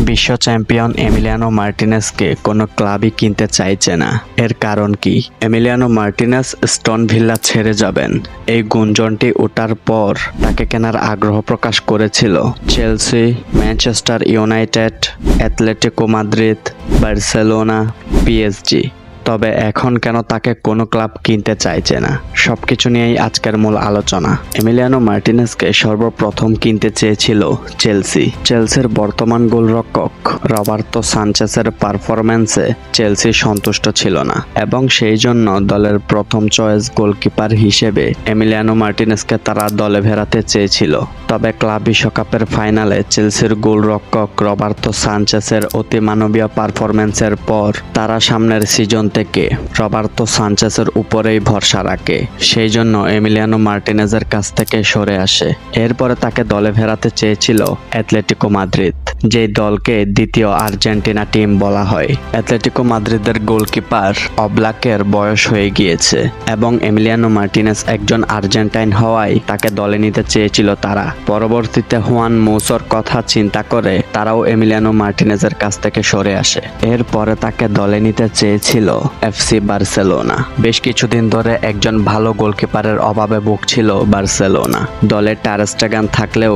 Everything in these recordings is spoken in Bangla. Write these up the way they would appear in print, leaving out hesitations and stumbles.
বিশ্ব চ্যাম্পিয়ন এমিলিয়ানো মার্টিনেজকে কোনো ক্লাবই কিনতে চাইছে না। এর কারণ কি? এমিলিয়ানো মার্টিনেজ অ্যাস্টন ভিল্লা ছেড়ে যাবেন এই গুঞ্জনটি ওঠার পর তাকে কেনার আগ্রহ প্রকাশ করেছিল Chelsea, Manchester United, Atletico Madrid, Barcelona, PSG. তবে এখন কেন তাকে কোনো ক্লাব কিনতে চাইছে না, সবকিছু নিয়েই আজকের মূল আলোচনা। এমিলিয়ানো মার্টিনেজকে সর্বপ্রথম কিনতে চেয়েছিল চেলসির বর্তমান গোলরক্ষক রবার্তো সানচেজের পারফরম্যান্সে চেলসি সন্তুষ্ট ছিল না এবং সেই জন্য দলের প্রথম চয়েস গোলকিপার হিসেবে এমিলিয়ানো মার্টিনেজকে তারা দলে ফেরাতে চেয়েছিল। তবে ক্লাব বিশ্বকাপের ফাইনালে চেলসির গোলরক্ষক রবার্তো সানচেজের অতিমানবীয় পারফরম্যান্সের পর তারা সামনের সিজন থেকে রবার্তো সানচেজের উপরেই ভরসা রাখে। সেই জন্য এমিলিয়ানো মার্টিনেজের কাছ থেকে সরে আসে। এরপরে তাকে দলে ফেরাতে চেয়েছিল অ্যাটলেটিকো মাদ্রিদ, যেই দলকে দ্বিতীয় আর্জেন্টিনা টিম বলা হয়। অ্যাটলেটিকো মাদ্রিদের গোলকিপার অবলাকের বয়স হয়ে গিয়েছে এবং এমিলিয়ানো মার্টিনেজ একজন আর্জেন্টাইন হওয়ায় তাকে দলে নিতে চেয়েছিল তারা। পরবর্তীতে হুয়ান মৌসোর কথা চিন্তা করে তারাও এমিলিয়ানো মার্টিনেজের কাছ থেকে সরে আসে। এরপরে তাকে দলে নিতে চেয়েছিল এফসি বার্সেলোনা। বেশ কিছুদিন ধরে একজন ভালো গোলকিপারের অভাবে ভুগছিল বার্সেলোনা। দলে টার স্টেগেন থাকলেও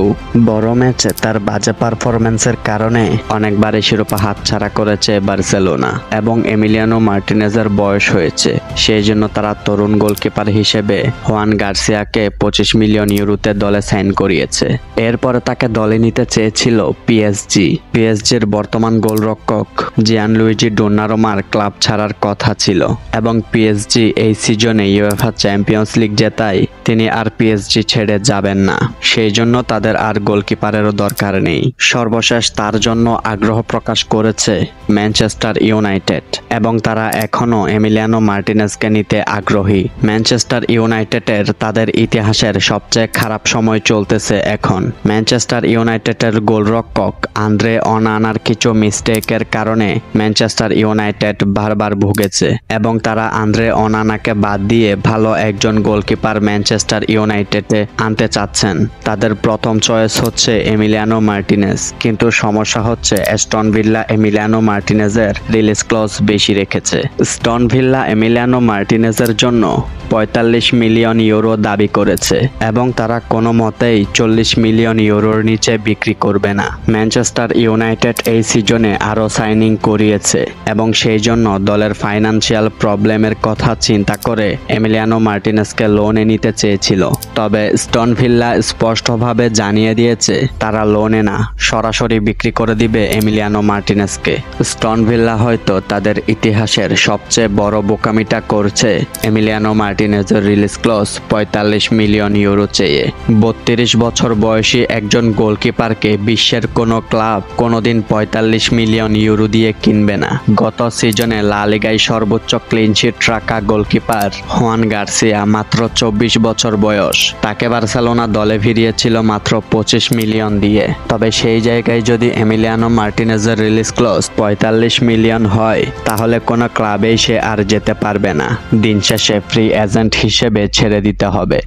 বড় ম্যাচে তার বাজে পারফরম্যান্সের কারণে অনেকবারই শিরোপা হাতছাড়া করেছে বার্সেলোনা এবং এমিলিয়ানো মার্টিনেজের বয়স হয়েছে। সেই জন্য তারা তরুণ গোলকিপার হিসেবে হুয়ান গার্সিয়াকে 25 মিলিয়ন ইউরোতে দলে সাইন করিয়েছে। এরপরে তাকে দলে নিতে চেয়েছিল পিএসজির বর্তমান গোলরক্ষক জিয়ানলুইজি ডোনারুমার ক্লাব ছাড়ার কথা ছিল এবং পিএসজি এই সিজনে ইউএফএ চ্যাম্পিয়ন্স লিগ জেতায় তিনি আর পিএসজি ছেড়ে যাবেন না। সেই জন্য তাদের আর গোলকিপারেরও দরকার নেই। সর্বশেষ তার জন্য আগ্রহ প্রকাশ করেছে ম্যানচেস্টার ইউনাইটেড এবং তারা এখনও এমিলিয়ানো মার্টিনেজকে নিতে আগ্রহী। ম্যানচেস্টার ইউনাইটেডের তাদের ইতিহাসের সবচেয়ে খারাপ সময় চলতেছে এখন। ম্যানচেস্টার ইউনাইটেডের গোলরক্ষক আন্দ্রে অনানার কিছু মিস্টেকের কারণে ম্যানচেস্টার ইউনাইটেড বারবার ভুগেছে এবং তারা আন্দ্রে অনানাকে বাদ দিয়ে ভালো একজন গোলকিপার ম্যানচেস্টার ইউনাইটেডে আনতে চাচ্ছেন। তাদের প্রথম চয়েস হচ্ছে এমিলিয়ানো মার্টিনেজ, কিন্তু সমস্যা হচ্ছে অ্যাস্টন ভিল্লা এমিলিয়ানো মার্টিনেজের রিলিজ ক্লজ বেশি রেখেছে। অ্যাস্টন ভিল্লা এমিলিয়ানো মার্টিনেজের জন্য 45 মিলিয়ন ইউরো দাবি করেছে এবং তারা কোনো মতেই 40 মিলিয়ন ইউরোর নিচে বিক্রি করবে না। ম্যানচেস্টার ইউনাইটেড এই সিজনে আরও সাইনিং করিয়েছে এবং সেই জন্য দলের ফাইন্যান্সিয়াল প্রবলেমের কথা চিন্তা করে এমিলিয়ানো মার্টিনেজকে লোনে নিতে চেয়েছিল। তবে অ্যাস্টন ভিল্লা স্পষ্টভাবে জানিয়ে দিয়েছে তারা লোনে না, সরাসরি বিক্রি করে দিবে এমিলিয়ানো মার্টিনেজকে। অ্যাস্টন ভিল্লা হয়তো তাদের ইতিহাসের সবচেয়ে বড় বোকামিটা করছে এমিলিয়ানো মার্টিনেজের রিলিজ ক্লজ 45 মিলিয়ন ইউরো চেয়ে। 32 বছর বয়সী একজন গোলকিপারকে বিশ্বের কোনো ক্লাব কোনোদিন 45 মিলিয়ন ইউরো দিয়ে কিনবে না। গত সিজনে লা লিগায় সর্বোচ্চ ক্লিনশিট রাখা গোলকিপার হুয়ান গার্সিয়া মাত্র 24 বছর বয়স। তাকে বার্সেলোনা দলে ফিরিয়েছিল মাত্র 25 মিলিয়ন দিয়ে। তবে সেই জায়গায় যদি এমিলিয়ানো মার্টিনেজের রিলিজ ক্লজ 45 মিলিয়ন হয় তাহলে কোনো ক্লাবেই সে আর যেতে পারবে না। দিন শেষে ফ্রি এজেন্ট হিসেবে ছেড়ে দিতে হবে।